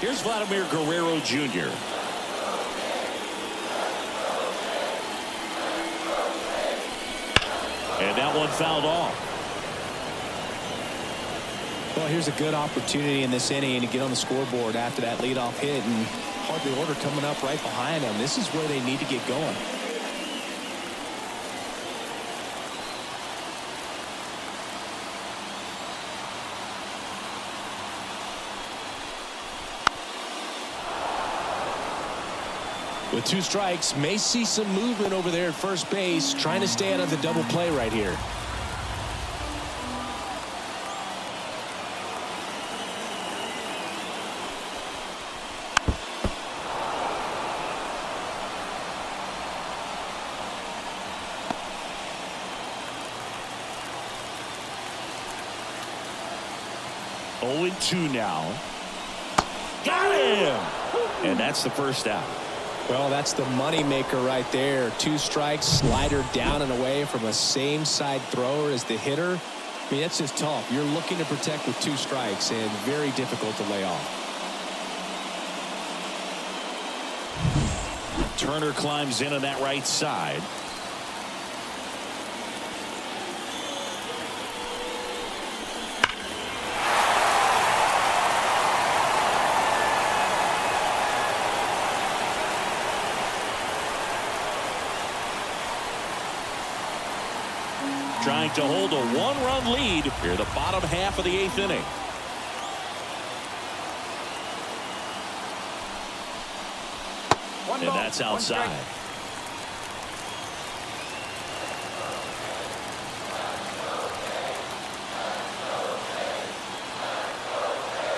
Here's Vladimir Guerrero Jr. And that one fouled off. Well, here's a good opportunity in this inning to get on the scoreboard after that leadoff hit, and hardly order coming up right behind them. This is where they need to get going. With 2 strikes, may see some movement over there at first base, trying to stay out of the double play right here. Oh, 2 now. Got him! And that's the first out. Well, that's the money maker right there. 2 strikes, slider down and away from a same side thrower as the hitter. I mean, that's just tough. You're looking to protect with 2 strikes, and very difficult to lay off. Turner climbs in on that right side. Trying to hold a 1-run lead here the bottom half of the 8th inning. And that's outside.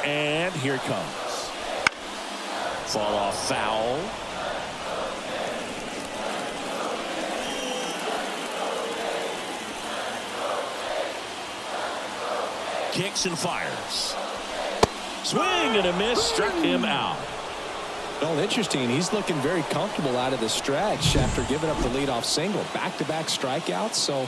And here it comes. Fall off foul. Kicks and fires. Swing and a miss, struck him out. Well, interesting. He's looking very comfortable out of the stretch after giving up the leadoff single. Back-to-back strikeouts, so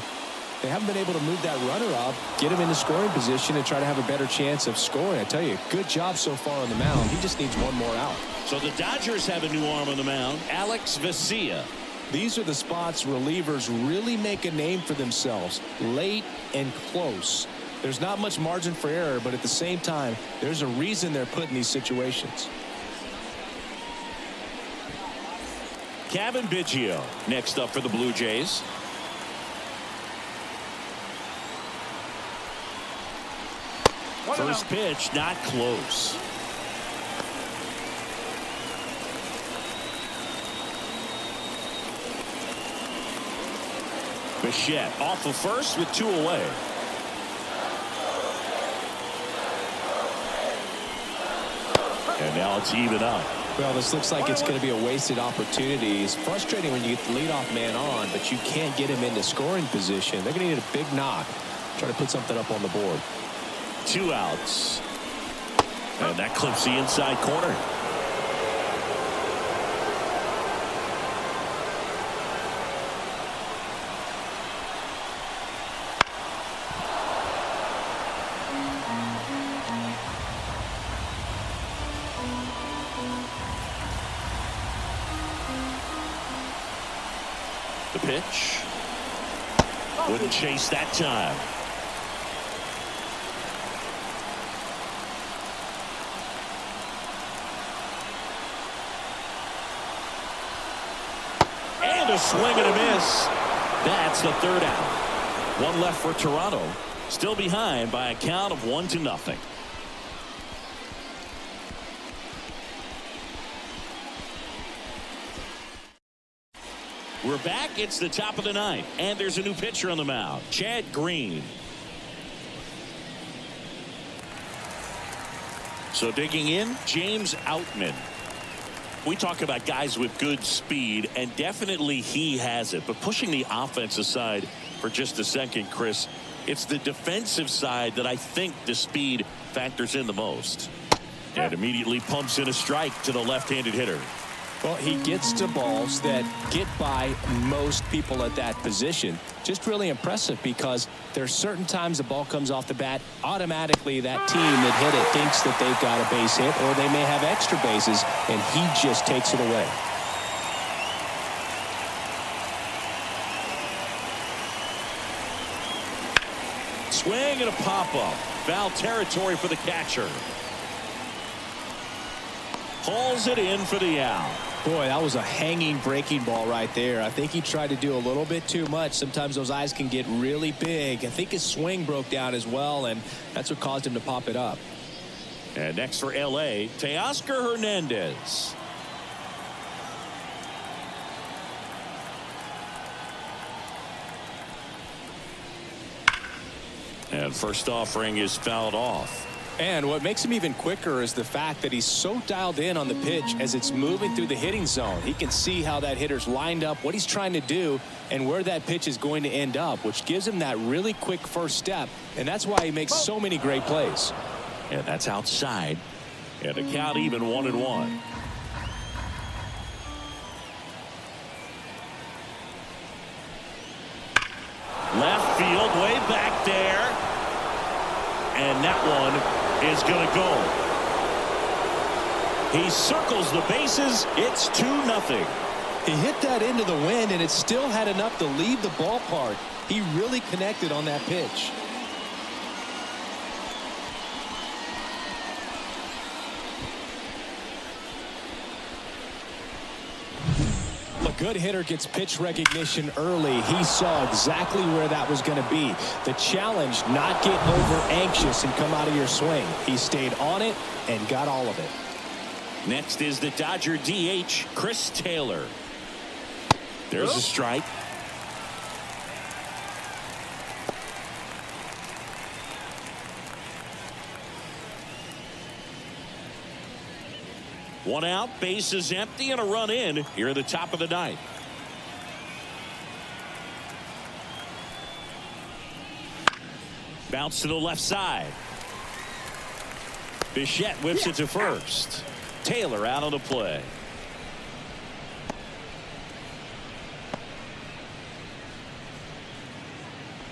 they haven't been able to move that runner up, get him into scoring position, and try to have a better chance of scoring. I tell you, good job so far on the mound. He just needs one more out. So the Dodgers have a new arm on the mound, Alex Vesia. These are the spots relievers really make a name for themselves, late and close. There's not much margin for error, but at the same time, there's a reason they're put in these situations. Kevin Biggio next up for the Blue Jays. First pitch, not close. Bichette off of first with 2 away. And now it's even up. Well, this looks like it's going to be a wasted opportunity. It's frustrating when you get the leadoff man on, but you can't get him into scoring position. They're going to need a big knock. Try to put something up on the board. 2 outs. And that clips the inside corner. The pitch. Wouldn't chase that time. And a swing and a miss. That's the 3rd out. 1 left for Toronto. Still behind by a count of 1-0. We're back. It's the top of the 9th, and there's a new pitcher on the mound, Chad Green. So digging in, James Outman. We talk about guys with good speed, and definitely he has it. But pushing the offense aside for just a second, Chris, it's the defensive side that I think the speed factors in the most. And immediately pumps in a strike to the left-handed hitter. Well, he gets to balls that get by most people at that position. Just really impressive because there's certain times the ball comes off the bat, automatically that team that hit it thinks that they've got a base hit or they may have extra bases, and he just takes it away. Swing and a pop-up. Foul territory for the catcher. Pulls it in for the out. Boy, that was a hanging breaking ball right there. I think he tried to do a little bit too much. Sometimes those eyes can get really big. I think his swing broke down as well, and that's what caused him to pop it up. And next for L.A., Teoscar Hernandez. And first offering is fouled off. And what makes him even quicker is the fact that he's so dialed in on the pitch as it's moving through the hitting zone. He can see how that hitter's lined up, what he's trying to do, and where that pitch is going to end up, which gives him that really quick first step. And that's why he makes so many great plays. And that's outside. And the count even 1-1. Left field, way back there. And that one is going to go. He circles the bases. It's 2-0. He hit that into the wind, and it still had enough to leave the ballpark. He really connected on that pitch. A good hitter gets pitch recognition early. He saw exactly where that was going to be. The challenge, not get over anxious and come out of your swing. He stayed on it and got all of it. Next is the Dodger DH, Chris Taylor. There's a strike. One out, base is empty, and a run in here at the top of the ninth. Bounce to the left side. Bichette whips it to first. Taylor out on the play.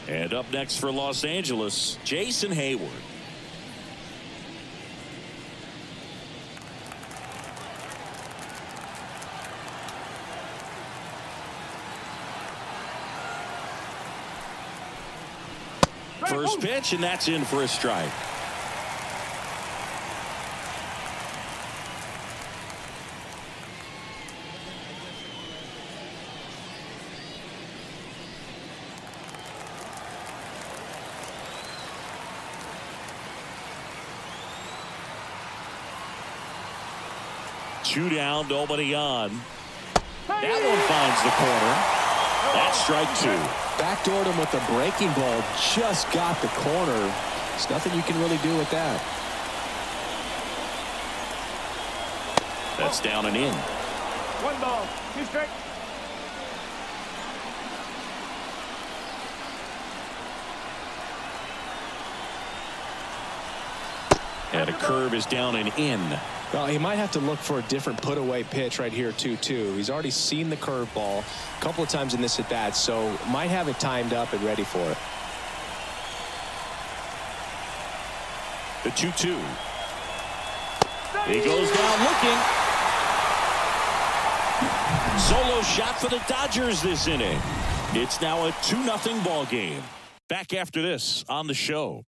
And up next for Los Angeles, Jason Hayward. First pitch, and that's in for a strike. Two down, nobody on. That one finds the corner. That's strike two. Backdoored him with the breaking ball. Just got the corner. There's nothing you can really do with that. That's down and in. 1 ball, 2 strikes. And a curve is down and in. Well, he might have to look for a different put-away pitch right here, 2-2. He's already seen the curveball a couple of times in this at-bat, so might have it timed up and ready for it. The 2-2. He goes down looking. Solo shot for the Dodgers this inning. It's now a 2-0 ball game. Back after this on the show.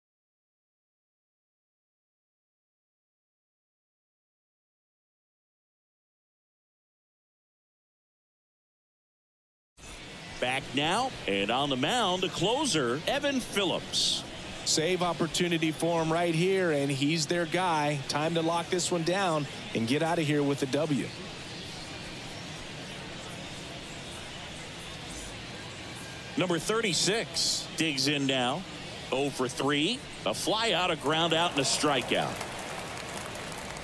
Back now, and on the mound, the closer, Evan Phillips. Save opportunity for him right here, and he's their guy. Time to lock this one down and get out of here with a W. Number 36 digs in now. 0 for 3. A fly out, a ground out, and a strikeout.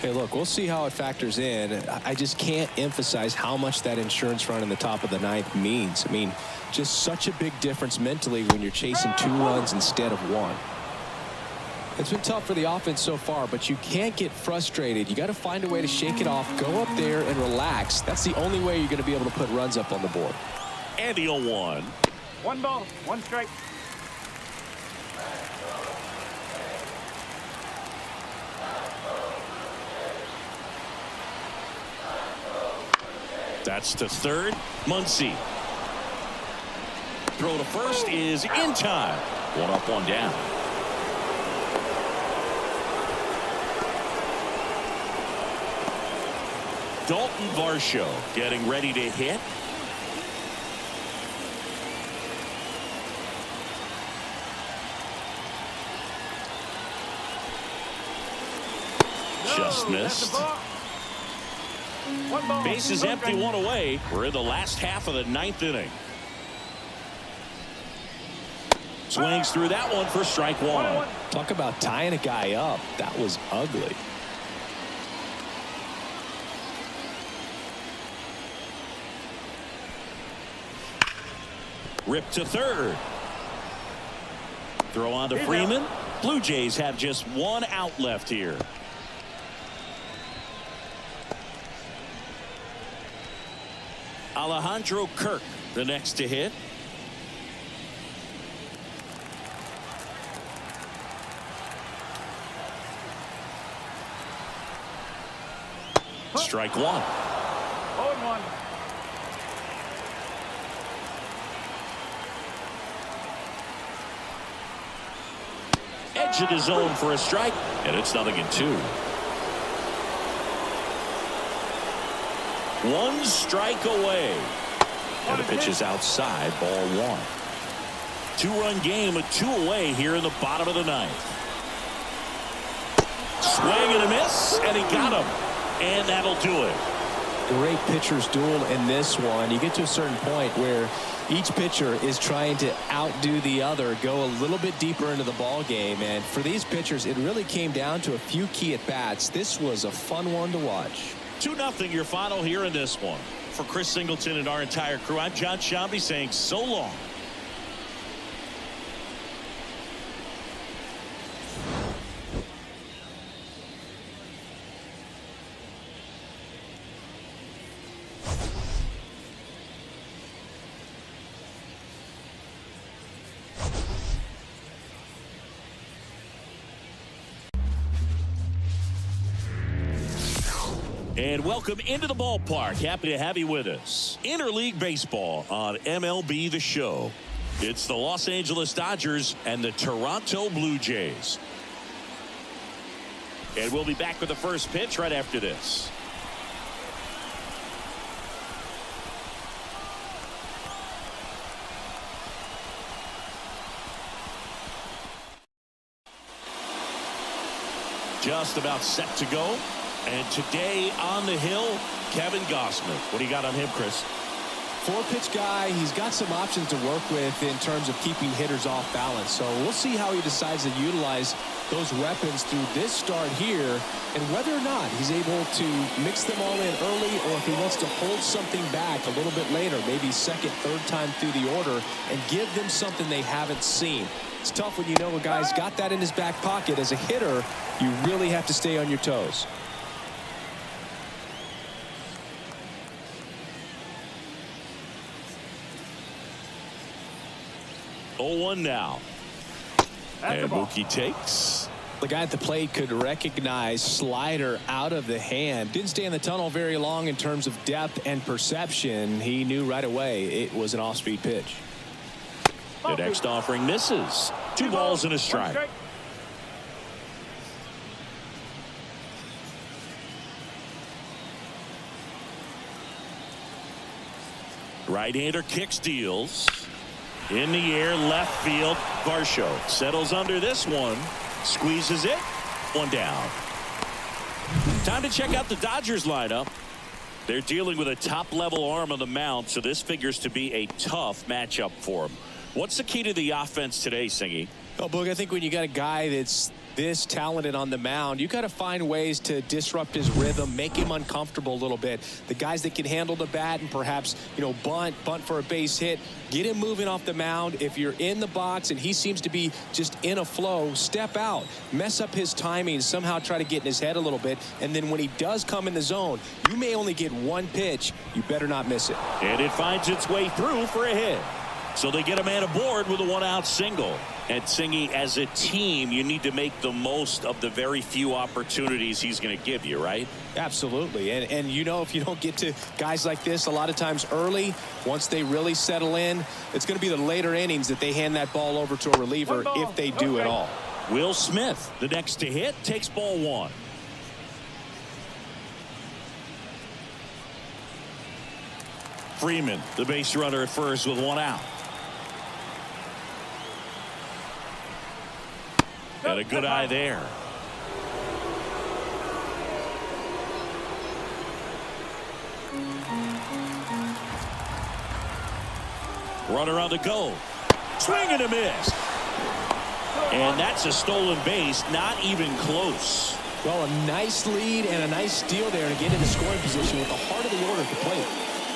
Hey, look, we'll see how it factors in. I just can't emphasize how much that insurance run in the top of the ninth means. I mean, just such a big difference mentally when you're chasing 2 runs instead of 1. It's been tough for the offense so far, but you can't get frustrated. You got to find a way to shake it off, go up there and relax. That's the only way you're going to be able to put runs up on the board. And the 0-1. 1 ball, 1 strike. That's to third. Muncy. Throw to first is in time. 1 up, 1 down. Dalton Varsho getting ready to hit. Just missed. Base is empty, 1 away. We're in the last half of the 9th inning. Swings through that one for strike 1. Talk about tying a guy up. That was ugly. Rip to third. Throw on to Freeman. Blue Jays have just 1 out left here. Alejandro Kirk, the next to hit. Strike 1. 0-1. Edge of the zone for a strike, and it's 0-2. 1 strike away. And the pitch is outside, ball 1. 2-run game, a 2 away here in the bottom of the 9th. Swing and a miss, and he got him. And that'll do it. Great pitcher's duel in this one. You get to a certain point where each pitcher is trying to outdo the other, go a little bit deeper into the ball game. And for these pitchers, it really came down to a few key at-bats. This was a fun one to watch. 2-0 your final here in this one. For Chris Singleton and our entire crew, I'm John Shambi saying so long. And welcome into the ballpark. Happy to have you with us. Interleague baseball on MLB The Show. It's the Los Angeles Dodgers and the Toronto Blue Jays. And we'll be back with the first pitch right after this. Just about set to go. And today on the hill, Kevin Gossman. What do you got on him, Chris? 4-pitch guy. He's got some options to work with in terms of keeping hitters off balance. So we'll see how he decides to utilize those weapons through this start here and whether or not he's able to mix them all in early or if he wants to hold something back a little bit later, maybe second, third time through the order and give them something they haven't seen. It's tough when you know a guy's got that in his back pocket. As a hitter, you really have to stay on your toes. 0-1 now. And Mookie takes. The guy at the plate could recognize slider out of the hand. Didn't stay in the tunnel very long in terms of depth and perception. He knew right away it was an off-speed pitch. The next offering misses. 2 balls and a strike. Right-hander kicks, deals. In the air, left field. Varsho settles under this one. Squeezes it. 1 down. Time to check out the Dodgers lineup. They're dealing with a top-level arm on the mound, so this figures to be a tough matchup for them. What's the key to the offense today, Singy? Oh, Boog, I think when you got a guy that's this talented on the mound, you got to find ways to disrupt his rhythm, make him uncomfortable a little bit. The guys that can handle the bat and perhaps, bunt for a base hit, get him moving off the mound. If you're in the box and he seems to be just in a flow, step out, mess up his timing, somehow try to get in his head a little bit. And then when he does come in the zone, you may only get one pitch. You better not miss it. And it finds its way through for a hit. So they get a man aboard with a one-out single. And Singy, as a team, you need to make the most of the very few opportunities he's going to give you, right? Absolutely. And if you don't get to guys like this a lot of times early, once they really settle in, it's going to be the later innings that they hand that ball over to a reliever if they do at all. Will Smith, the next to hit, takes ball one. Freeman, the base runner at first with one out. And a good eye there. Runner on the go. Swing and a miss. And that's a stolen base, not even close. Well, a nice lead and a nice steal there to get into scoring position with the heart of the order at the plate.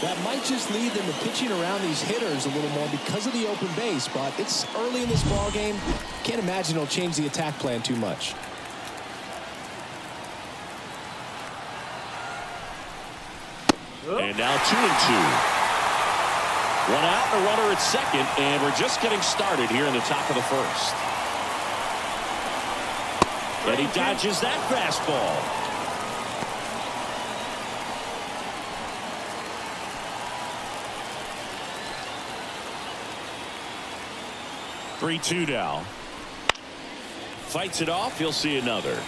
That might just lead them to pitching around these hitters a little more because of the open base, but it's early in this ball game. Can't imagine it'll change the attack plan too much. And now 2-2. One out and a runner at second, and we're just getting started here in the top of the first. And he dodges that fastball. 3-2 now. Fights it off. He'll see another.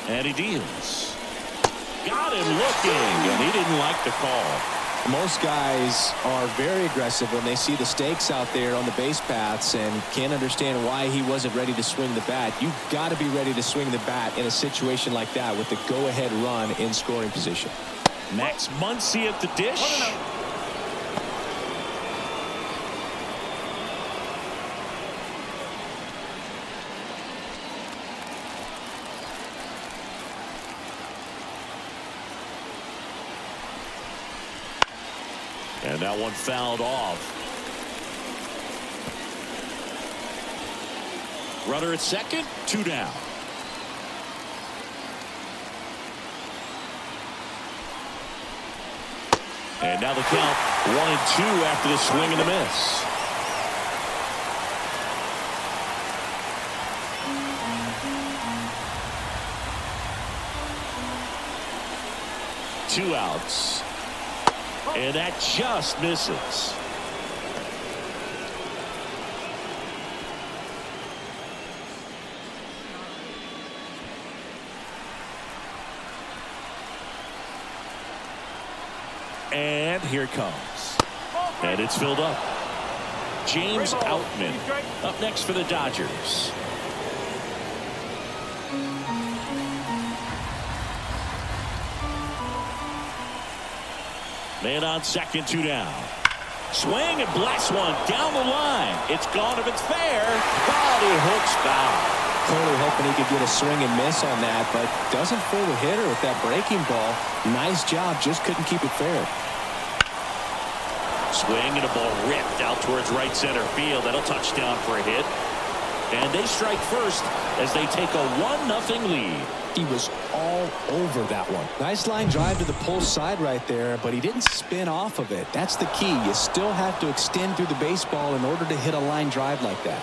And he deals. Got him looking, and he didn't like the call. Most guys are very aggressive when they see the stakes out there on the base paths and can't understand why he wasn't ready to swing the bat. You've got to be ready to swing the bat in a situation like that with the go-ahead run in scoring position. Max Muncy at the dish. And that one fouled off. Runner at second, 2 down. And now the count 1-2 after the swing and the miss. Two outs. And that just misses. And here it comes. And it's filled up. James Outman up next for the Dodgers. Man on second, 2 down. Swing and blast one down the line. It's gone if it's fair, but it hooks foul. Clearly hoping he could get a swing and miss on that, but doesn't fool the hitter with that breaking ball. Nice job, just couldn't keep it fair. Swing and a ball ripped out towards right center field. That'll touchdown for a hit. And they strike first as they take a 1-0 lead. He was all over that one. Nice line drive to the pull side right there, but he didn't spin off of it. That's the key. You still have to extend through the baseball in order to hit a line drive like that.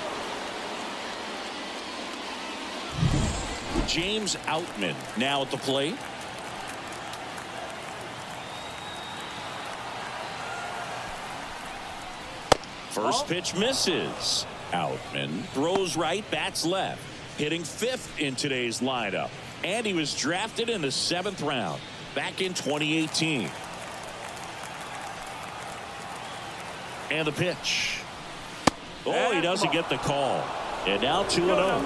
James Outman now at the plate. First pitch misses. Outman throws right, bats left, hitting 5th in today's lineup. And he was drafted in the 7th round back in 2018. And the pitch. Oh, he doesn't get the call. And now 2-0.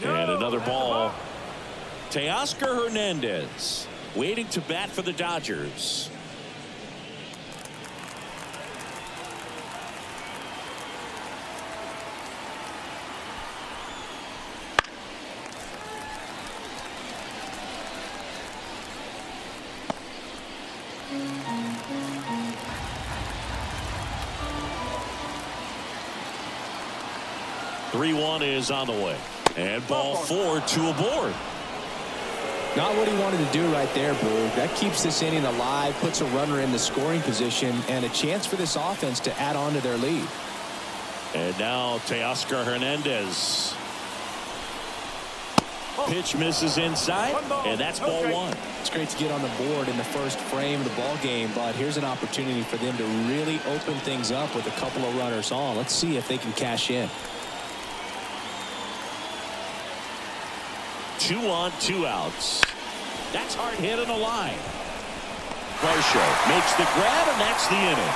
And another ball. Teoscar Hernandez waiting to bat for the Dodgers. Three-one is on the way. And ball 4, 2 aboard. Not what he wanted to do right there, Blue. That keeps this inning alive, puts a runner in the scoring position, and a chance for this offense to add on to their lead. And now Teoscar Hernandez. Pitch misses inside, and that's ball 1. It's great to get on the board in the first frame of the ball game, but here's an opportunity for them to really open things up with a couple of runners on. Let's see if they can cash in. 2 on, 2 outs. That's hard hit on the line. Varsho makes the grab, and that's the inning.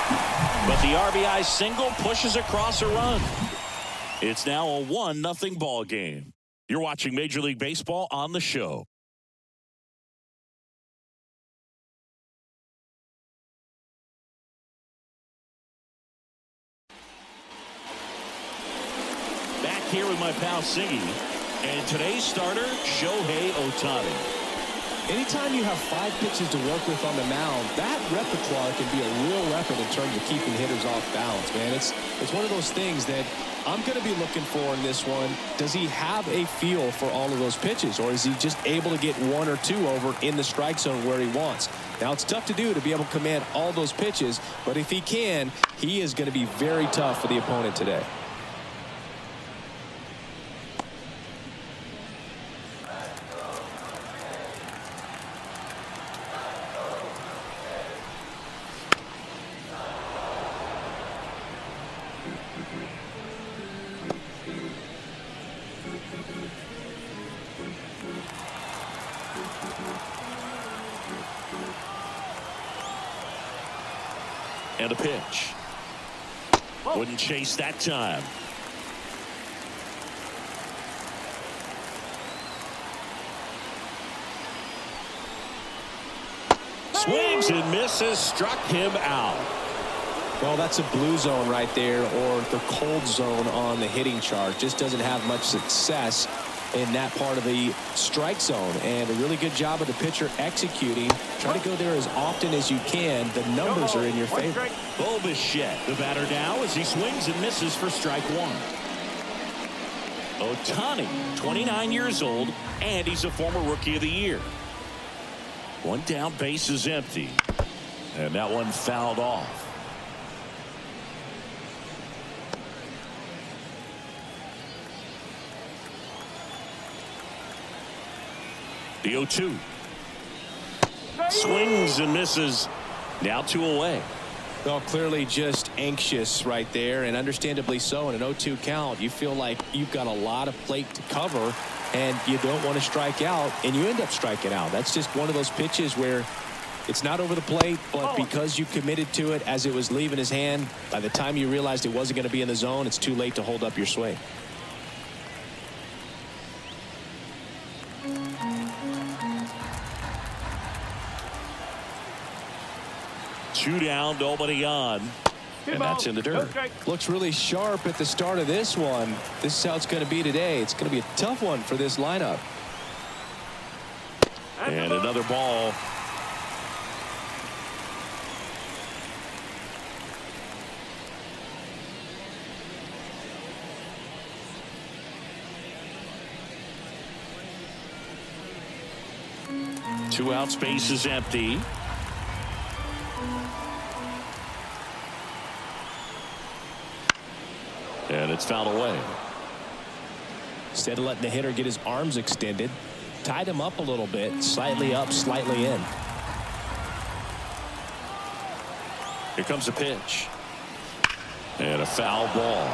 But the RBI single pushes across a run. It's now a 1-0 ball game. You're watching Major League Baseball on the show. Back here with my pal Siggy. And today's starter, Shohei Ohtani. Anytime you have 5 pitches to work with on the mound, that repertoire can be a real weapon in terms of keeping hitters off balance, man. It's one of those things that I'm going to be looking for in this one. Does he have a feel for all of those pitches, or is he just able to get 1 or 2 over in the strike zone where he wants? Now, it's tough to do to be able to command all those pitches, but if he can, he is going to be very tough for the opponent today. And a pitch. Wouldn't chase that time. Swings and misses, struck him out. Well, that's a blue zone right there, or the cold zone on the hitting chart. Just doesn't have much success in that part of the strike zone, and a really good job of the pitcher executing. Try to go there as often as you can. The numbers are in your favor. Bo Bichette, the batter now, as he swings and misses for strike 1. Ohtani, 29 years old, and he's a former Rookie of the Year. 1 down, base is empty, and that one fouled off. The 0-2. Swings and misses. Now 2 away. Well, clearly just anxious right there, and understandably so. In an 0-2 count, you feel like you've got a lot of plate to cover, and you don't want to strike out, and you end up striking out. That's just one of those pitches where it's not over the plate, but because you committed to it as it was leaving his hand, by the time you realized it wasn't going to be in the zone, it's too late to hold up your swing. Two down, nobody on, and that's in the dirt. Looks really sharp at the start of this one. This is how it's going to be today. It's going to be a tough one for this lineup. And another ball. Two out, space is empty. And it's fouled away. Instead of letting the hitter get his arms extended, tied him up a little bit, slightly up, slightly in. Here comes a pitch. And a foul ball.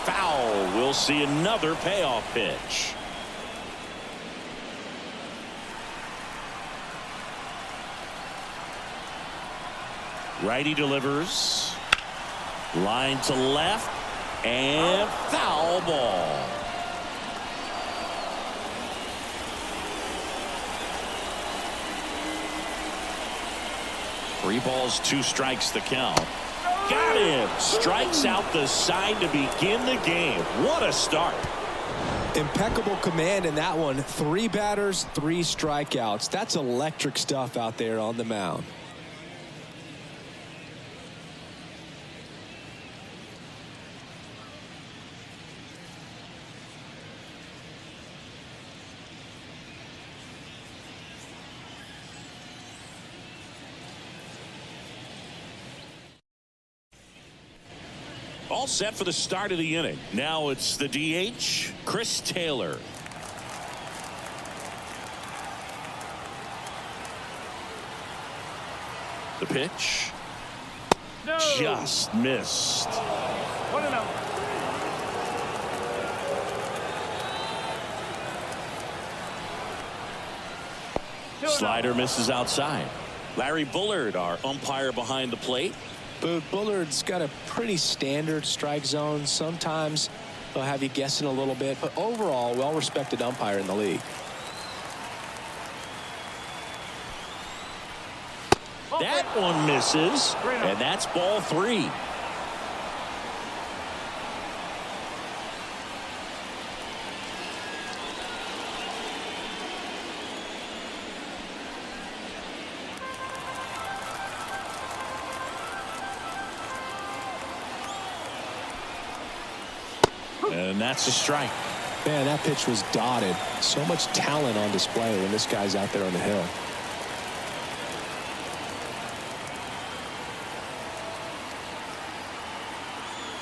foul. We'll see another payoff pitch. Righty delivers. Line to left. And foul ball. Three balls, two strikes the count. Got him. Strikes out the side to begin the game. What a start. Impeccable command in that one. 3 batters, 3 strikeouts. That's electric stuff out there on the mound. All set for the start of the inning. Now it's the DH, Chris Taylor. The pitch. No. Just missed. 1-0. Slider misses outside. Larry Bullard, our umpire behind the plate. But Bullard's got a pretty standard strike zone. Sometimes they'll have you guessing a little bit, but overall, well-respected umpire in the league. That one misses, and that's ball 3. And that's a strike. Man, that pitch was dotted. So much talent on display when this guy's out there on the hill.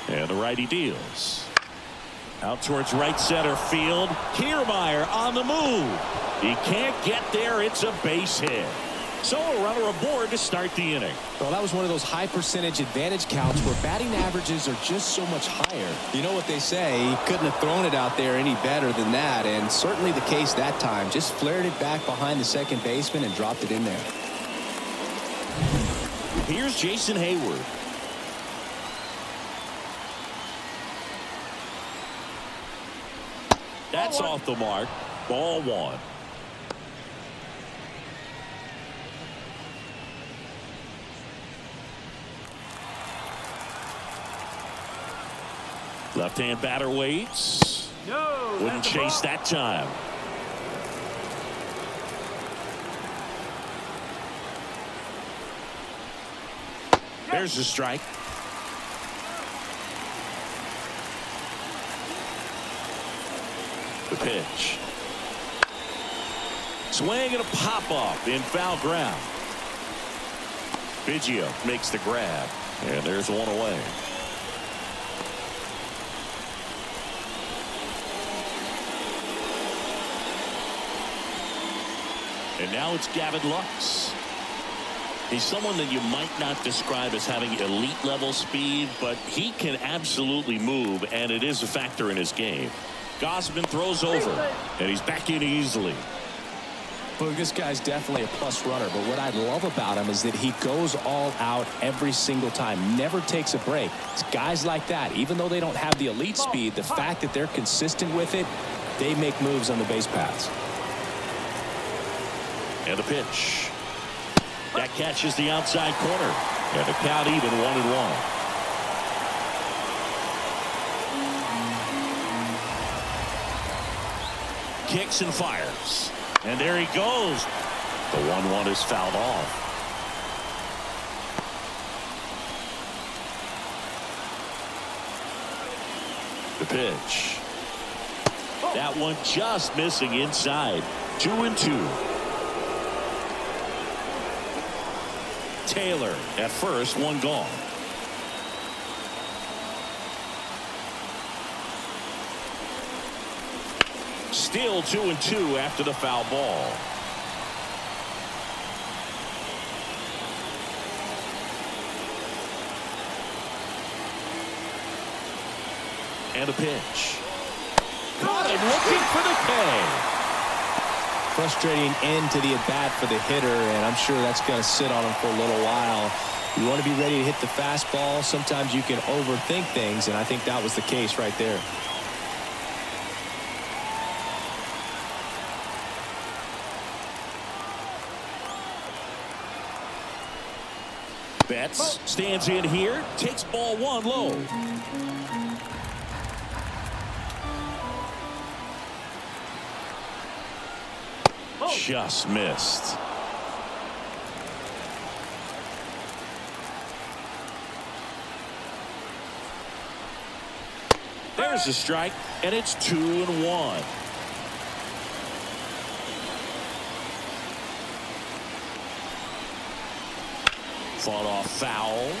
And the righty deals. Out towards right center field. Kiermaier on the move. He can't get there. It's a base hit. So a runner aboard to start the inning. Well, that was one of those high percentage advantage counts where batting averages are just so much higher. You know what they say, he couldn't have thrown it out there any better than that, and certainly the case that time. Just flared it back behind the second baseman and dropped it in there. Here's Jason Hayward. That's off the mark. Ball 1. Left-hand batter waits. No, wouldn't chase that time. There's the strike. The pitch. Swing and a pop-up in foul ground. Biggio makes the grab. And there's one away. And now it's Gavin Lux. He's someone that you might not describe as having elite level speed, but he can absolutely move, and it is a factor in his game. Gausman throws over, and he's back in easily. Well, this guy's definitely a plus runner, but what I love about him is that he goes all out every single time, never takes a break. It's guys like that, even though they don't have the elite speed, the fact that they're consistent with it, they make moves on the base paths. And the pitch. That catches the outside corner. And the count even 1-1. Kicks and fires. And there he goes. The 1-1 is fouled off. The pitch. That one just missing inside. 2-2. Taylor at first, one gone. Still 2-2 after the foul ball. And a pitch. Caught him looking for the K. Frustrating end to the at-bat for the hitter, and I'm sure that's going to sit on him for a little while. You want to be ready to hit the fastball. Sometimes you can overthink things, and I think that was the case right there. Betts stands in here, takes ball one low. Just missed. There's a strike, and it's 2-1. Fought off foul.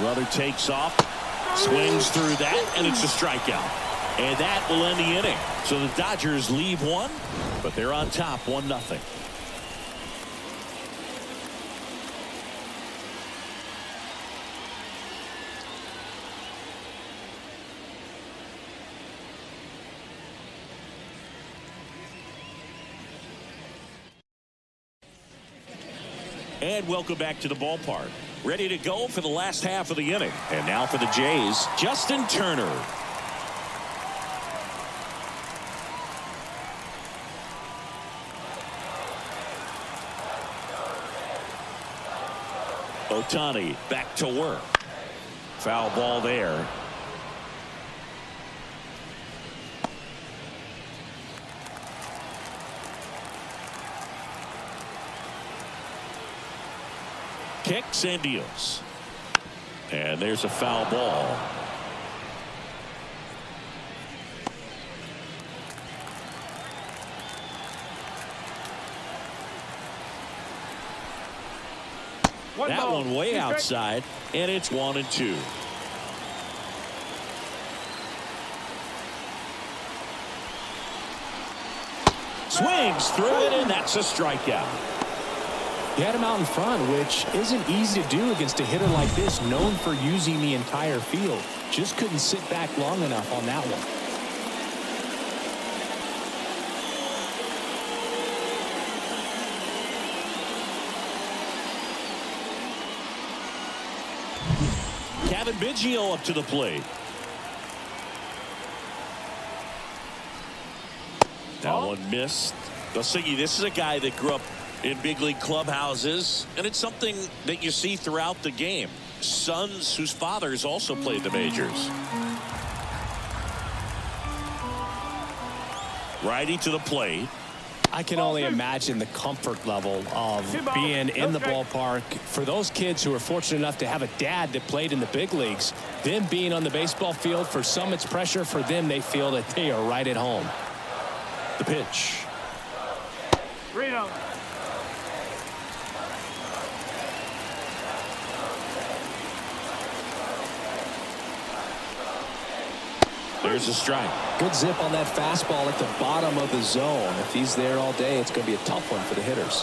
Runner takes off, swings through that, and it's a strikeout. And that will end the inning. So the Dodgers leave one, but they're on top 1-0. And welcome back to the ballpark. Ready to go for the last half of the inning. And now for the Jays, Justin Turner. Ohtani back to work. Foul ball there. Kicks and deals. And there's a foul ball. That one way outside, and it's 1-2. Swings through it, and that's a strikeout. He had him out in front, which isn't easy to do against a hitter like this, known for using the entire field. Just couldn't sit back long enough on that one. Kevin Biggio up to the plate. That one missed. Gossigi, this is a guy that grew up in big league clubhouses, and it's something that you see throughout the game. Sons whose fathers also played the majors. Righty to the plate. I can only imagine the comfort level of being in the ballpark for those kids who are fortunate enough to have a dad that played in the big leagues. Them being on the baseball field, for some it's pressure. For them, they feel that they are right at home. The pitch. Reno. There's a strike. Good zip on that fastball at the bottom of the zone. If he's there all day, it's going to be a tough one for the hitters.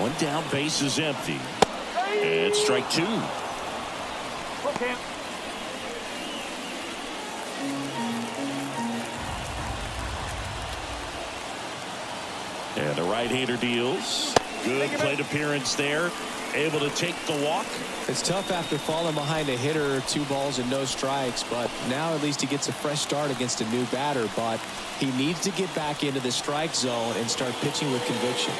One down, base is empty. And strike two. Okay. And the right-hander deals. Good plate appearance there. Able to take the walk. It's tough after falling behind a hitter, 2 balls and no strikes, but now at least he gets a fresh start against a new batter. But he needs to get back into the strike zone and start pitching with conviction.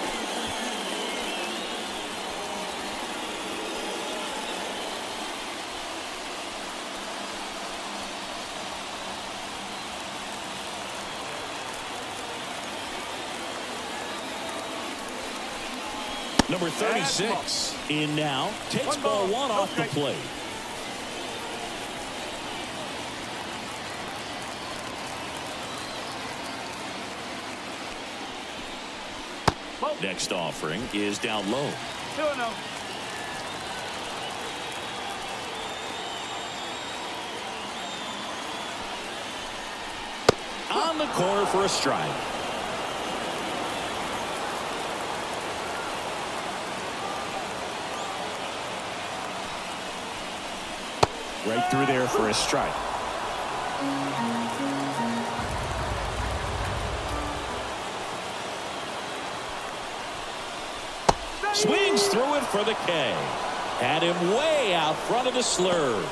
Number 36 in now. Takes ball one off the plate. Next offering is down low. 2-0. on the corner for a strike. Right through there for a strike. Swings through it for the K. Had him way out front of the slur.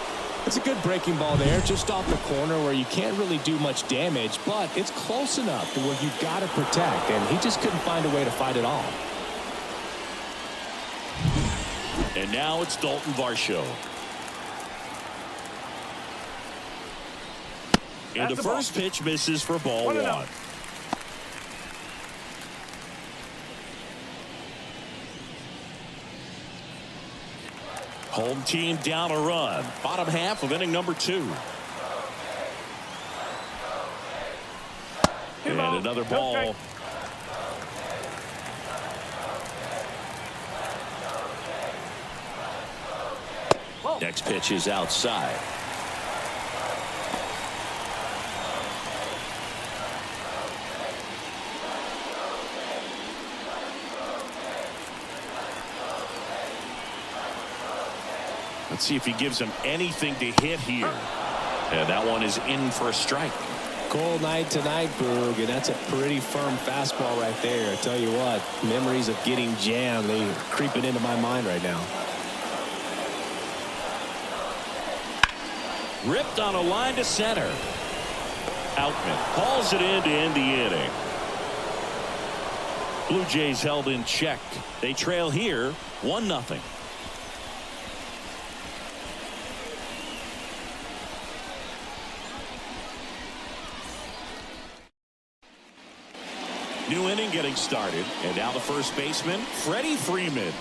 It's a good breaking ball there, just off the corner where you can't really do much damage, but it's close enough to where you've got to protect, and he just couldn't find a way to fight it off. And now it's Dalton Varsho. And the first pitch misses for ball one. Home team down a run. Bottom half of inning number 2. And another ball. Next pitch is outside. Let's see if he gives him anything to hit here. And that one is in for a strike. Cold night tonight, Boog, and that's a pretty firm fastball right there. I tell you what, memories of getting jammed, they're creeping into my mind right now. Ripped on a line to center. Outman hauls it in to end the inning. Blue Jays held in check. They trail here 1-0. New inning getting started, and now the first baseman, Freddie Freeman.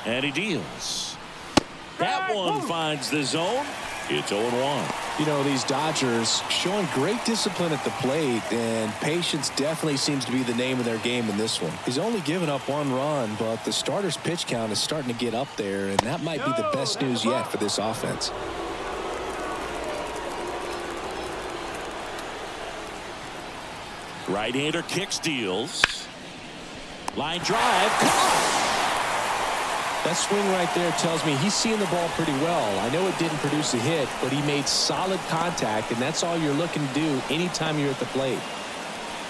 And he deals. That one finds the zone. It's 0-1. You know, these Dodgers showing great discipline at the plate, and patience definitely seems to be the name of their game in this one. He's only given up 1 run, but the starter's pitch count is starting to get up there, and that might be the best news yet for this offense. Right-hander kicks, deals. Line drive, caught. That swing right there tells me he's seeing the ball pretty well. I know it didn't produce a hit, but he made solid contact, and that's all you're looking to do anytime you're at the plate.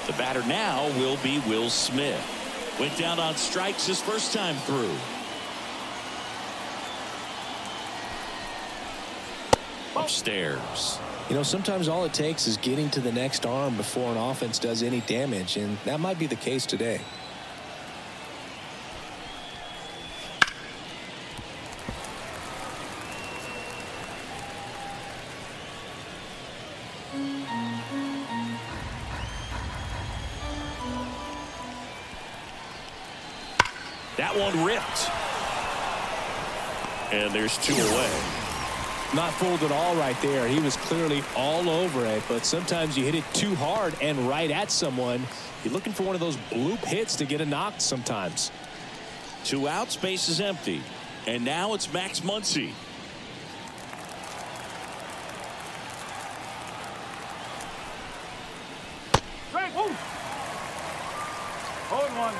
The batter now will be Will Smith. Went down on strikes his first time through. Upstairs. You know, sometimes all it takes is getting to the next arm before an offense does any damage, and that might be the case today. That one ripped. And there's 2 away. Not fooled at all right there. He was clearly all over it, but sometimes you hit it too hard and right at someone. You're looking for one of those bloop hits to get a knock sometimes. 2 outs, base is empty. And now it's Max Muncy. Strike. 0-1.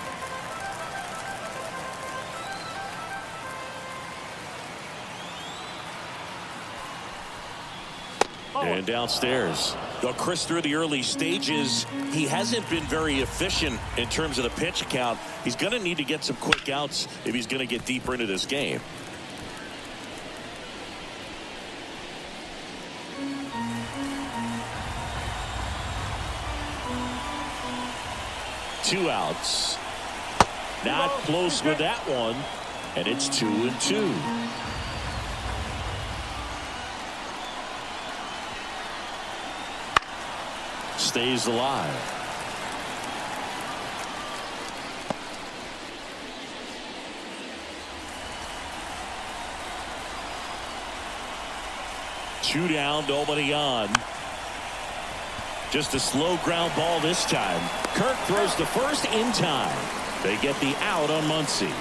And downstairs. Though Chris, through the early stages, he hasn't been very efficient in terms of the pitch count. He's going to need to get some quick outs if he's going to get deeper into this game. Two outs. Not close with that one. And it's 2-2. Stays alive. Two down, nobody on. Just a slow ground ball this time. Kirk throws the first in time. They get the out on Muncy.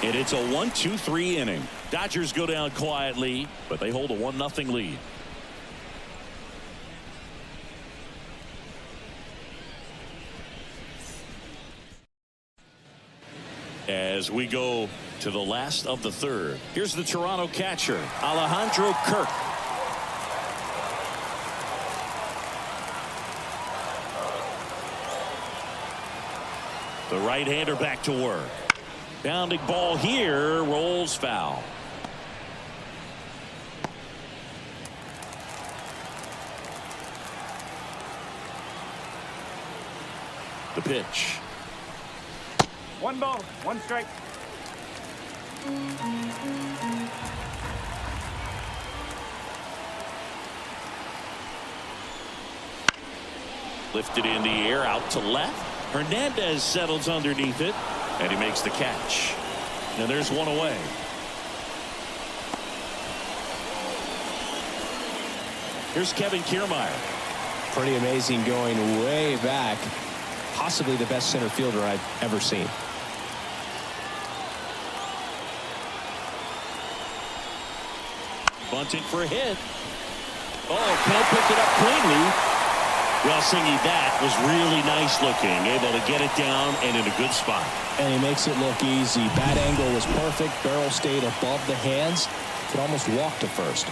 And it's a 1-2-3 inning. Dodgers go down quietly, but they hold a 1-0 lead. As we go to the last of the third, here's the Toronto catcher, Alejandro Kirk. The right-hander back to work. Bounding ball here, rolls foul. The pitch. 1 ball, 1 strike. Lifted in the air, out to left. Hernandez settles underneath it, and he makes the catch. And there's one away. Here's Kevin Kiermaier. Pretty amazing, going way back. Possibly the best center fielder I've ever seen. Bunting for a hit. Oh, can't pick it up cleanly. Well, Singy, that was really nice looking. Able to get it down and in a good spot. And he makes it look easy. Bat angle was perfect. Barrel stayed above the hands. Could almost walk to first.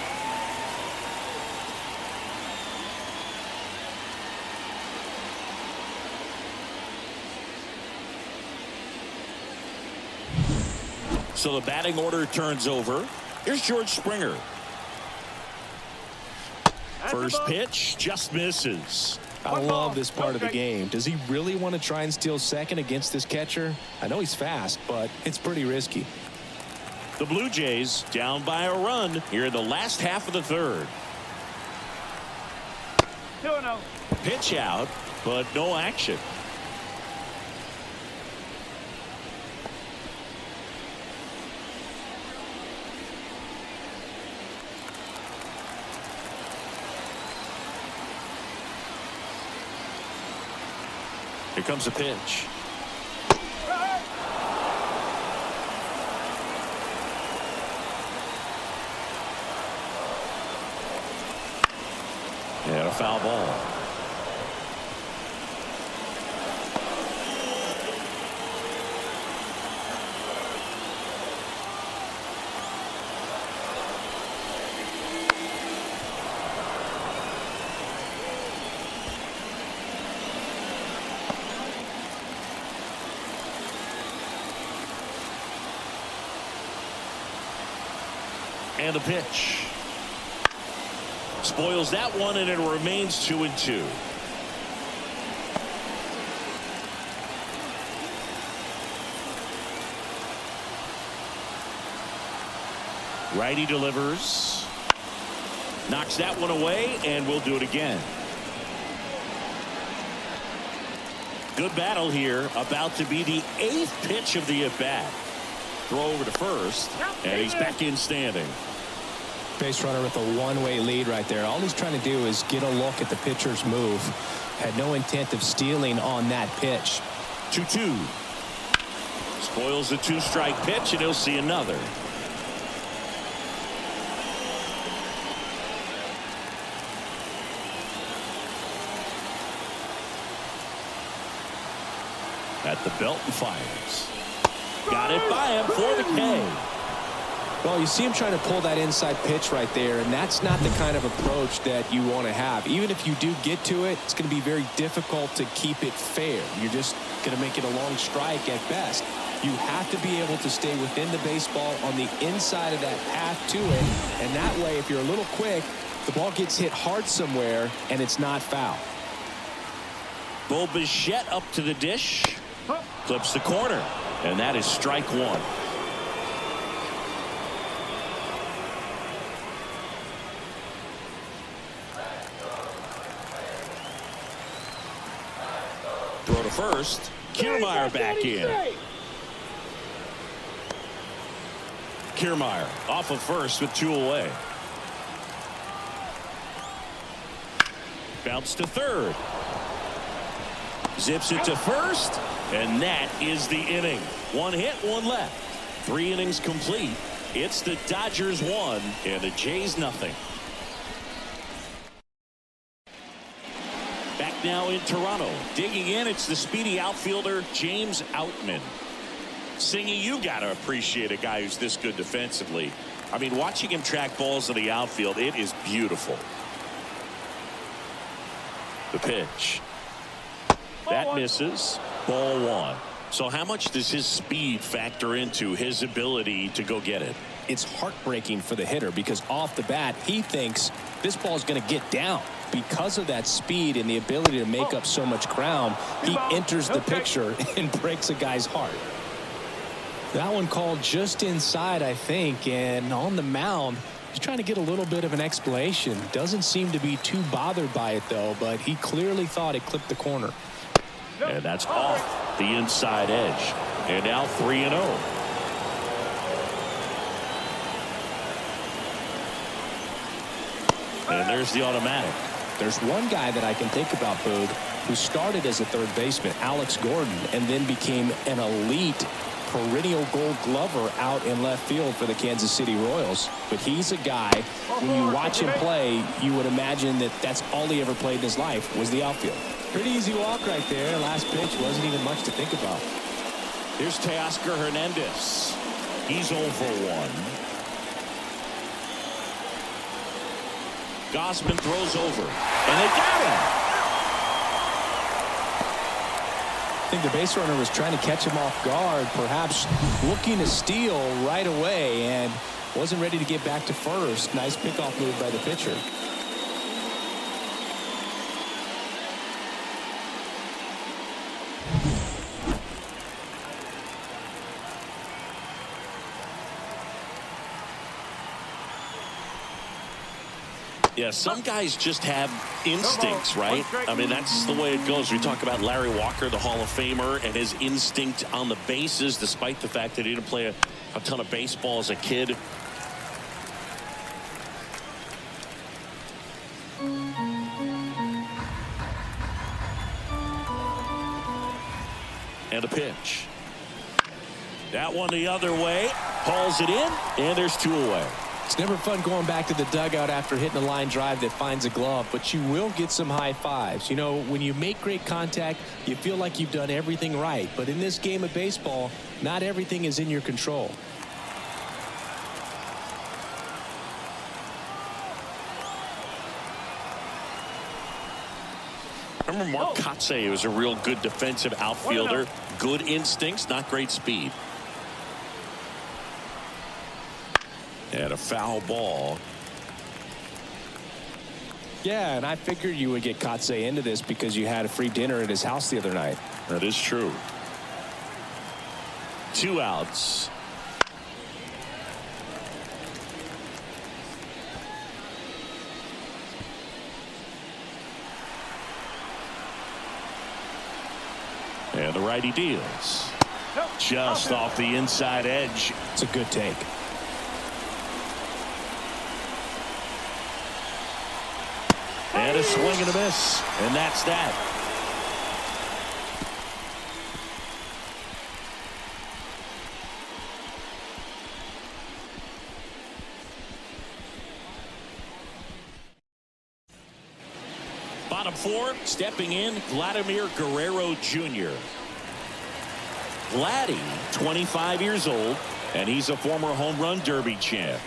So the batting order turns over. Here's George Springer. First pitch just misses. I love this part of the game. Does he really want to try and steal second against this catcher? I know he's fast, but it's pretty risky. The Blue Jays down by a run here in the last half of the third. 2-0. Pitch out, but no action. Here comes a pitch. And a foul ball. And a pitch. Spoils that one, and it remains 2-2. Righty delivers. Knocks that one away, and we'll do it again. Good battle here. About to be the 8th pitch of the at-bat. Throw over to first, and he's back in standing. Base runner with a one-way lead right there. All he's trying to do is get a look at the pitcher's move. Had no intent of stealing on that pitch. 2-2. Spoils the 2-strike pitch, and he'll see another. At the belt and fires. Got it by him for the K. Well, you see him trying to pull that inside pitch right there, and that's not the kind of approach that you want to have. Even if you do get to it, it's going to be very difficult to keep it fair. You're just going to make it a long strike at best. You have to be able to stay within the baseball on the inside of that path to it, and that way, if you're a little quick, the ball gets hit hard somewhere, and it's not foul. Bo Bichette up to the dish. Clips the corner, and that is strike one. Throw to first. Kiermaier back in. Kiermaier off of first with 2 away. Bounce to third. Zips it to first, and that is the inning. 1 hit, 1 left. 3 innings complete. It's the Dodgers 1 and the Jays nothing. Back now in Toronto. Digging in, it's the speedy outfielder James Outman. Singy, you got to appreciate a guy who's this good defensively. I mean, watching him track balls in the outfield, it is beautiful. The pitch. That misses. Ball 1. So how much does his speed factor into his ability to go get it? It's heartbreaking for the hitter because off the bat, he thinks this ball is going to get down. Because of that speed and the ability to make up so much ground, he enters the picture and breaks a guy's heart. That one called just inside, I think, and on the mound, he's trying to get a little bit of an explanation. Doesn't seem to be too bothered by it, though, but he clearly thought it clipped the corner. And that's off the inside edge. And now 3-0. And there's the automatic. There's one guy that I can think about, Boog, who started as a third baseman, Alex Gordon, and then became an elite perennial Gold Glover out in left field for the Kansas City Royals. But he's a guy, when you watch him play, you would imagine that that's all he ever played in his life was the outfield. Pretty easy walk right there. Last pitch wasn't even much to think about. Here's Teoscar Hernandez. He's 0 for 1. Gausman throws over, and they got him. I think the base runner was trying to catch him off guard, perhaps looking to steal right away, and wasn't ready to get back to first. Nice pickoff move by the pitcher. Yeah, some guys just have instincts, right? I mean, that's the way it goes. We talk about Larry Walker, the Hall of Famer, and his instinct on the bases, despite the fact that he didn't play a ton of baseball as a kid. And a pitch. That one the other way. Hauls it in, and there's 2 away. It's never fun going back to the dugout after hitting a line drive that finds a glove, but you will get some high fives. You know, when you make great contact, you feel like you've done everything right. But in this game of baseball, not everything is in your control. Remember Mark Kotsay was a real good defensive outfielder. Good instincts, not great speed. And a foul ball. Yeah, and I figured you would get Kotsay into this because you had a free dinner at his house the other night. That is true. 2 outs. And the righty deals. Just off the inside edge. It's a good take. And a swing and a miss. And that's that. Bottom 4, stepping in, Vladimir Guerrero Jr. Vladdy, 25 years old, and he's a former home run derby champ.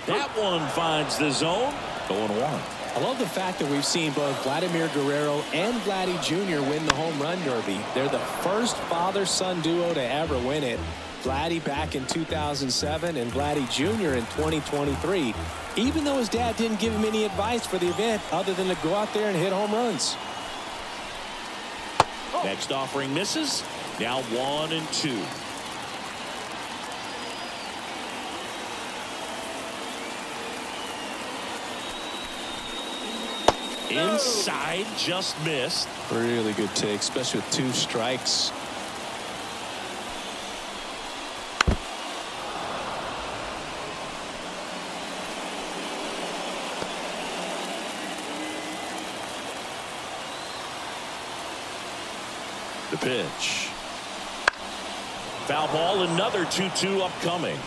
That one finds the zone. 0-1. I love the fact that we've seen both Vladimir Guerrero and Vladdy Jr. win the home run derby. They're the first father-son duo to ever win it. Vladdy back in 2007 and Vladdy Jr. in 2023. Even though his dad didn't give him any advice for the event other than to go out there and hit home runs. Next offering misses. Now 1-2. Inside, just missed. Really good take, especially with 2 strikes. The pitch. Foul ball, another 2-2 upcoming.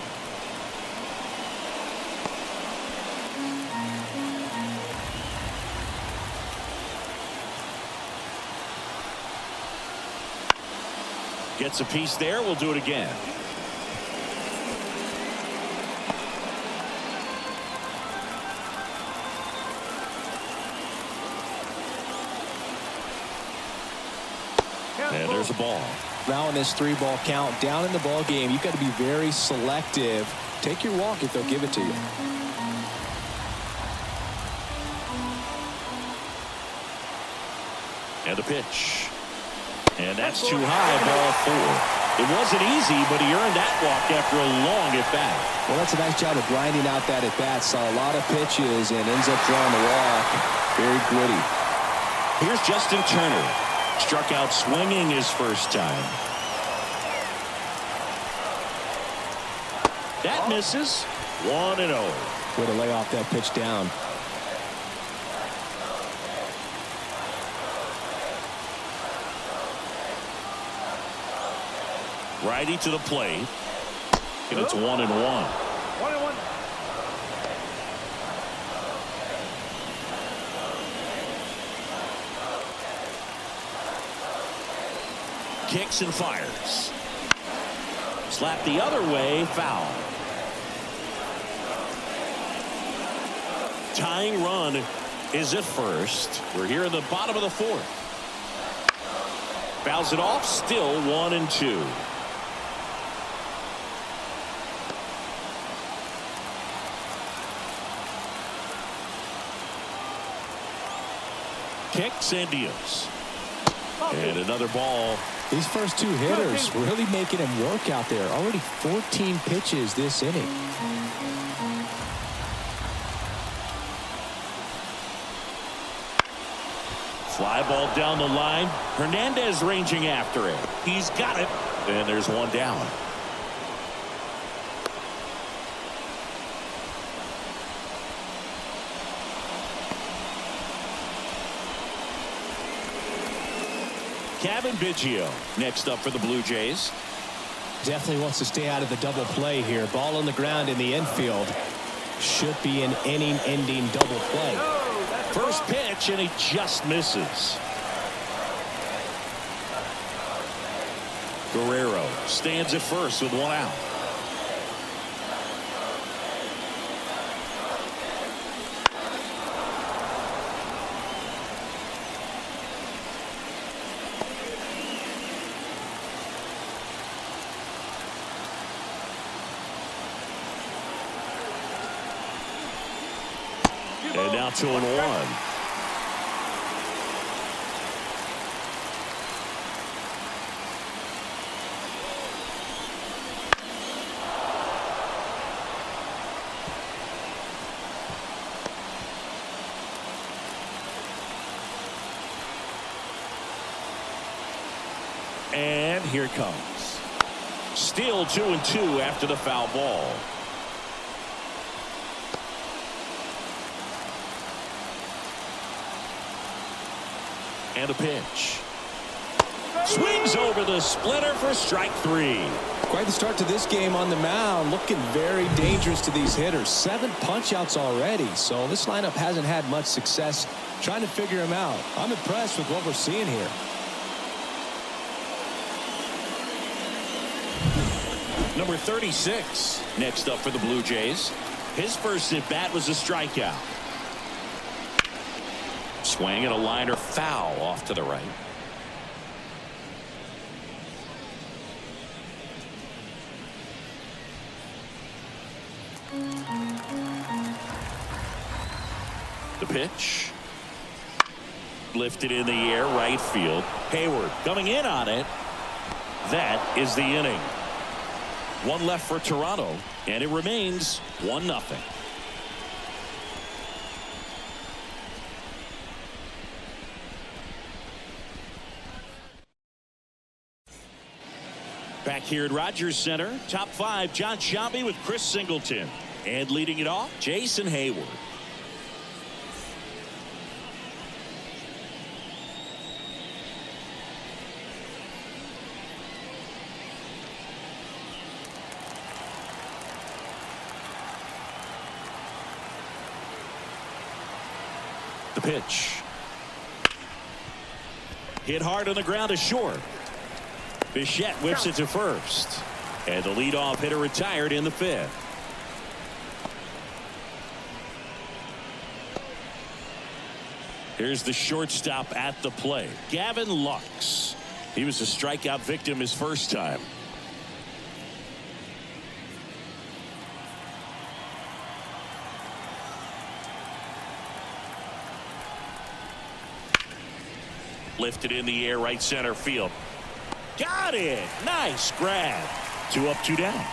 Gets a piece there. We'll do it again. And there's a ball. Now in this 3-ball count, down in the ball game, you've got to be very selective. Take your walk if they'll give it to you. And a pitch. And that's too high, ball 4. It wasn't easy, but he earned that walk after a long at-bat. Well, that's a nice job of grinding out that at-bat. Saw a lot of pitches and ends up drawing the walk. Very gritty. Here's Justin Turner. Struck out swinging his first time. That misses. 1-0. Way to lay off that pitch down. Righty to the plate. And it's 1-1. 1-1. Kicks and fires. Slap the other way, foul. Tying run is at first. We're here in the bottom of the 4th. Fouls it off, still 1-2. Kicks and deals. And another ball. These first 2 hitters really making him work out there. Already 14 pitches this inning. Fly ball down the line. Hernandez ranging after it. He's got it. And there's one down. Kevin Biggio next up for the Blue Jays. Definitely wants to stay out of the double play here. Ball on the ground in the infield. Should be an inning-ending double play. First pitch, and he just misses. Guerrero stands at first with 1 out. And now 2-1. And here it comes. Still 2-2 after the foul ball. And a pitch. Swings over the splitter for strike 3. Quite the start to this game on the mound. Looking very dangerous to these hitters. 7 punch-outs already. So this lineup hasn't had much success trying to figure him out. I'm impressed with what we're seeing here. Number 36 next up for the Blue Jays. His first at-bat was a strikeout. Swing and a liner foul off to the right. The pitch. Lifted in the air, right field. Hayward coming in on it. That is the inning. 1 left for Toronto, and it remains 1-0. Back here at Rogers Center, top 5, John Sciambi with Chris Singleton. And leading it off, Jason Hayward. pitch. Hit hard on the ground to short. Bichette whips it to first. And the leadoff hitter retired in the fifth. Here's the shortstop at the plate, Gavin Lux. He was a strikeout victim his first time. Lifted in the air, right center field. Got it. Nice grab. 2 up, 2 down.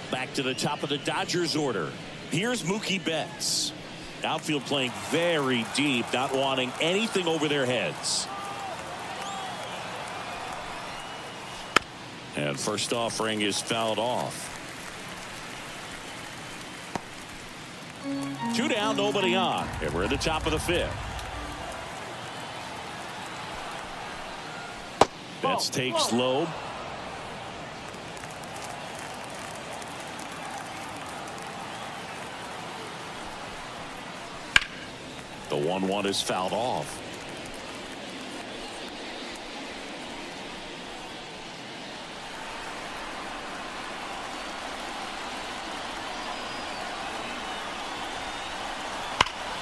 Back to the top of the Dodgers order. Here's Mookie Betts. Outfield playing very deep, not wanting anything over their heads. And first offering is fouled off. 2 down, nobody on. And we're at the top of the fifth. Betts takes low. The 1-1 is fouled off.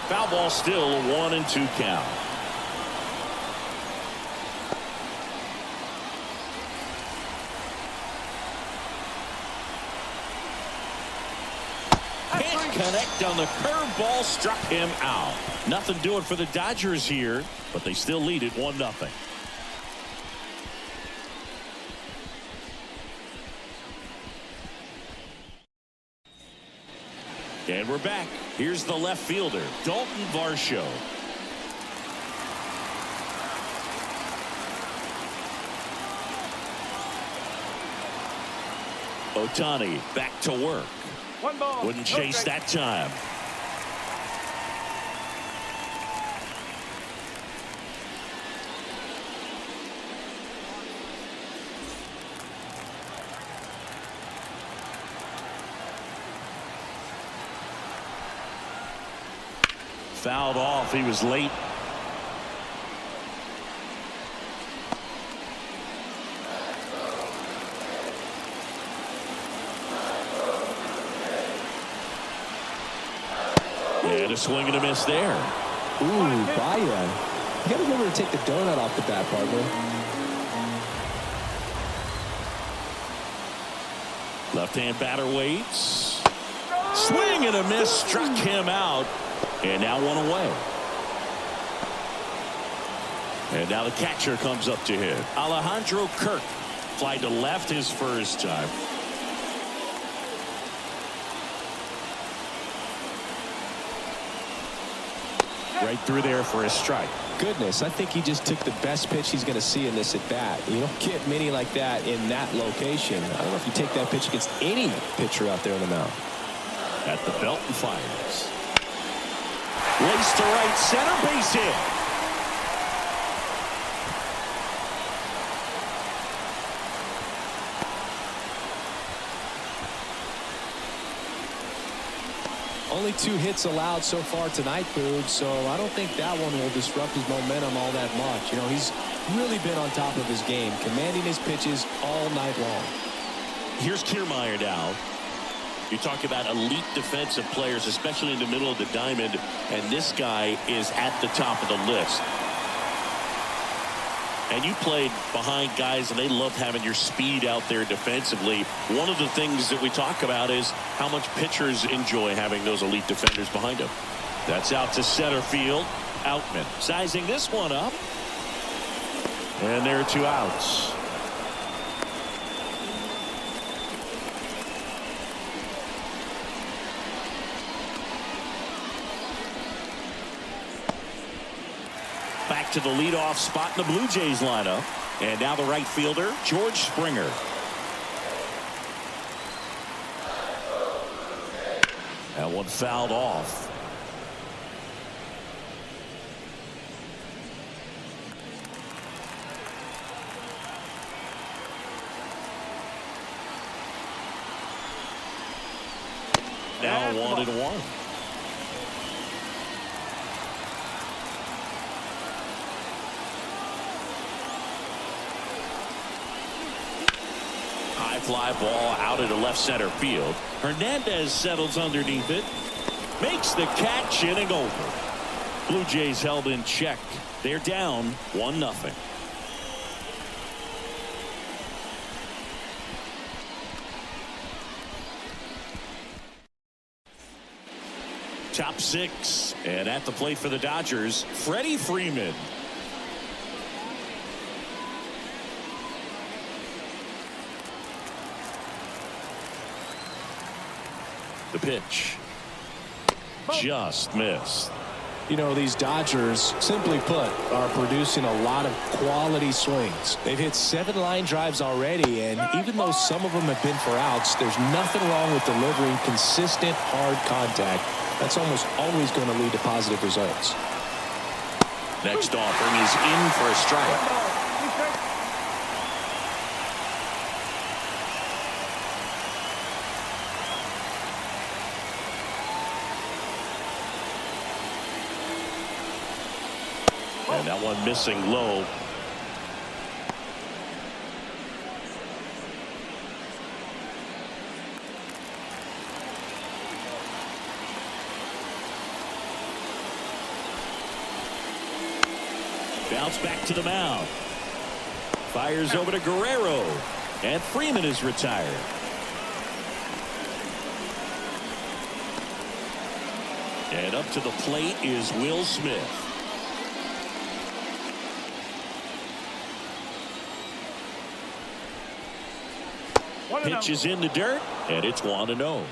Foul ball, still a 1-2 count. Can't connect on the curveball, struck him out. Nothing doing for the Dodgers here, but they still lead it 1-0. And we're back. Here's the left fielder, Dalton Varsho. Ohtani back to work. 1 ball. Wouldn't chase that time. Fouled off. He was late. And a swing and a miss there. Ooh, Baya. You got to remember to take the donut off the bat, partner. Left-hand batter waits. Swing and a miss, struck him out. And now 1 away. And now the catcher comes up to hit. Alejandro Kirk fly to left his first time. Right through there for a strike. Goodness, I think he just took the best pitch he's going to see in this at bat. You don't get many like that in that location. I don't know if you take that pitch against any pitcher out there on the mound. At the belt and fires. Race to right center, base hit. Only 2 hits allowed so far tonight, Boog, so I don't think that one will disrupt his momentum all that much. You know, he's really been on top of his game, commanding his pitches all night long. Here's Kiermaier now. You talk about elite defensive players, especially in the middle of the diamond, and this guy is at the top of the list. And you played behind guys, and they love having your speed out there defensively. One of the things that we talk about is how much pitchers enjoy having those elite defenders behind them. That's out to center field. Outman sizing this one up. And there are 2 outs. Back to the leadoff spot in the Blue Jays lineup. And now the right fielder, George Springer. That one fouled off. now That's 1-1. High fly ball out into left center field. Hernandez settles underneath it. Makes the catch, inning over. Blue Jays held in check. They're down 1-0. Top six, and at the plate for the Dodgers, Freddie Freeman. The pitch just missed. You know, these Dodgers, simply put, are producing a lot of quality swings. They've hit 7 line drives already, and even though some of them have been for outs, there's nothing wrong with delivering consistent, hard contact. That's almost always going to lead to positive results. Next offering is in for a strike. And that one missing low. Bounce back to the mound. Fires over to Guerrero. And Freeman is retired. And up to the plate is Will Smith. Pitch is in the dirt, and it's 1-0.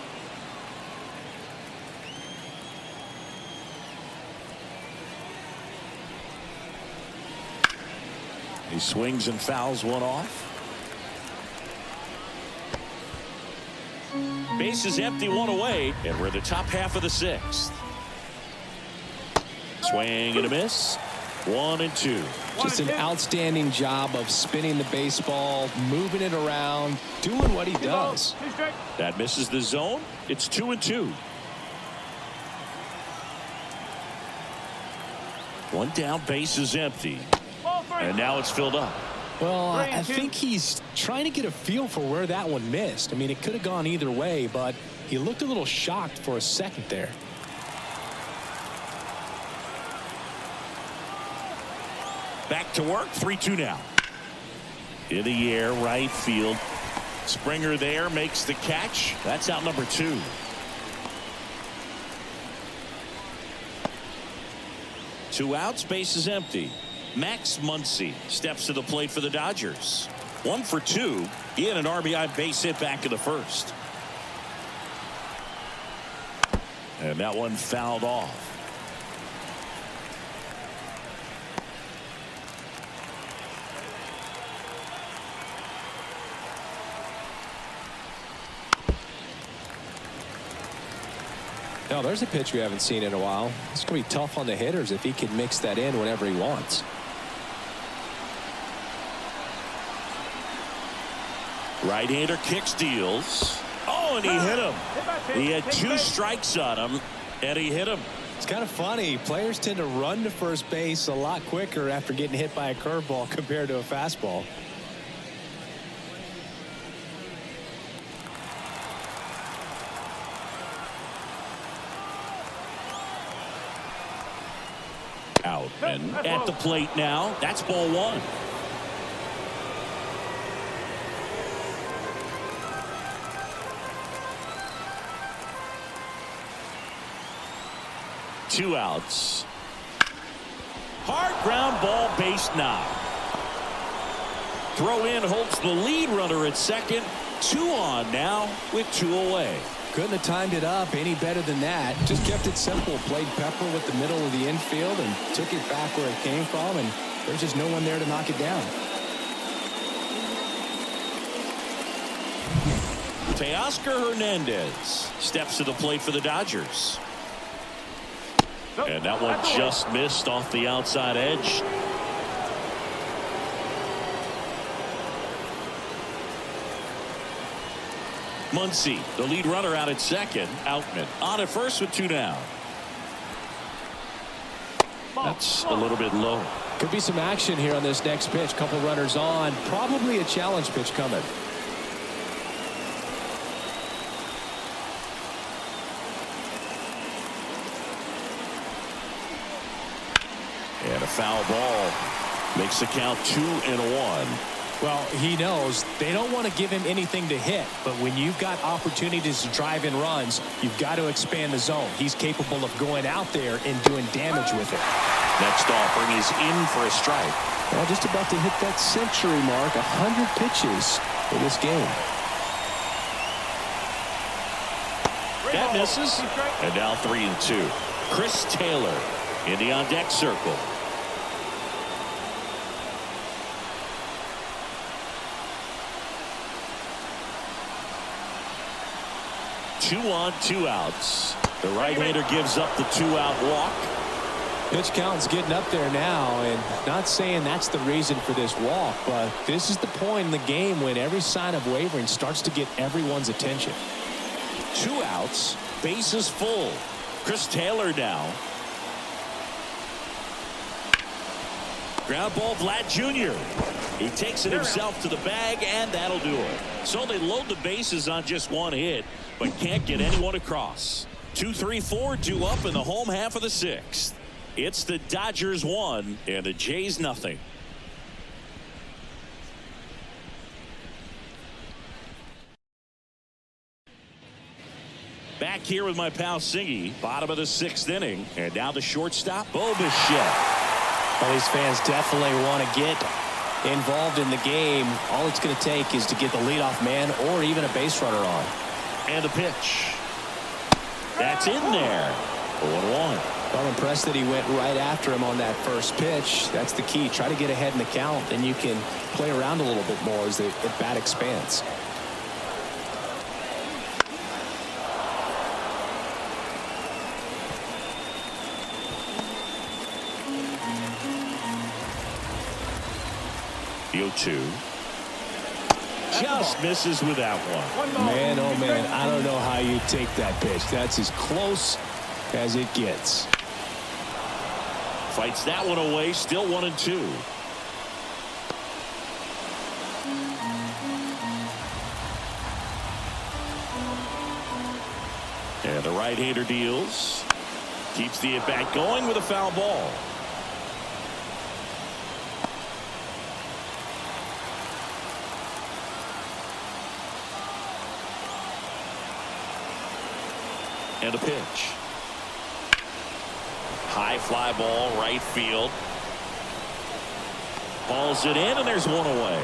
He swings and fouls one off. Base is empty, one away, and we're in the top half of the 6th. Swing and a miss. 1-2. Just an outstanding job of spinning the baseball, moving it around, doing what he does. That misses the zone. It's 2-2. One down, base is empty. And now it's filled up. Well, I think he's trying to get a feel for where that one missed. I mean, it could have gone either way, but he looked a little shocked for a second there. Back to work, 3-2 now. In the air, right field. Springer there makes the catch. That's out number 2. Two outs, base is empty. Max Muncy steps to the plate for the Dodgers. 1 for 2. He had an RBI base hit back in the first. And that one fouled off. Now, there's a pitch we haven't seen in a while. It's going to be tough on the hitters if he can mix that in whenever he wants. Right-hander kicks, deals. Oh, and he hit him. He had 2 strikes on him, and he hit him. It's kind of funny. Players tend to run to first base a lot quicker after getting hit by a curveball compared to a fastball. Out and at the plate now. That's ball 1. Two outs. Hard ground ball, base knock. Throw in holds the lead runner at second. 2 on now with 2 away. Couldn't have timed it up any better than that. Just kept it simple. Played Pepper with the middle of the infield and took it back where it came from, and there's just no one there to knock it down. Teoscar Hernandez steps to the plate for the Dodgers. And that one just missed off the outside edge. Muncy, the lead runner, out at second. Outman on at first with 2 down. That's a little bit low. Could be some action here on this next pitch. Couple runners on. Probably a challenge pitch coming. And a foul ball makes the count 2-1. Well, he knows they don't want to give him anything to hit, but when you've got opportunities to drive in runs, you've got to expand the zone. He's capable of going out there and doing damage with it. Next offering is in for a strike. Well, just about to hit that century mark, 100 pitches in this game. That misses. And now 3-2. Chris Taylor in the on-deck circle. Two on, 2 outs. The right-hander gives up the 2-out walk. Pitch count's getting up there now, and not saying that's the reason for this walk, but this is the point in the game when every sign of wavering starts to get everyone's attention. 2 outs, bases full. Chris Taylor now. Ground ball, Vlad Jr. He takes it himself to the bag, and that'll do it. So they load the bases on just 1 hit, but can't get anyone across. 2, 3, 4 due up in the home half of the 6th. It's the Dodgers 1 and the Jays nothing. Back here with my pal Siggy, bottom of the 6th inning, and now the shortstop, Bo Bichette. Well, these fans definitely want to get involved in the game. All it's going to take is to get the leadoff man or even a base runner on. And the pitch. That's in there. 1-1. I'm impressed that he went right after him on that first pitch. That's the key. Try to get ahead in the count, and you can play around a little bit more as the at-bat expands. The 0-2. Just misses with that one. Man, oh man, I don't know how you take that pitch. That's as close as it gets. Fights that one away, still 1-2. And the right-hander deals. Keeps the at-bat going with a foul ball. And a pitch. High fly ball, right field. Balls it in, and there's one away.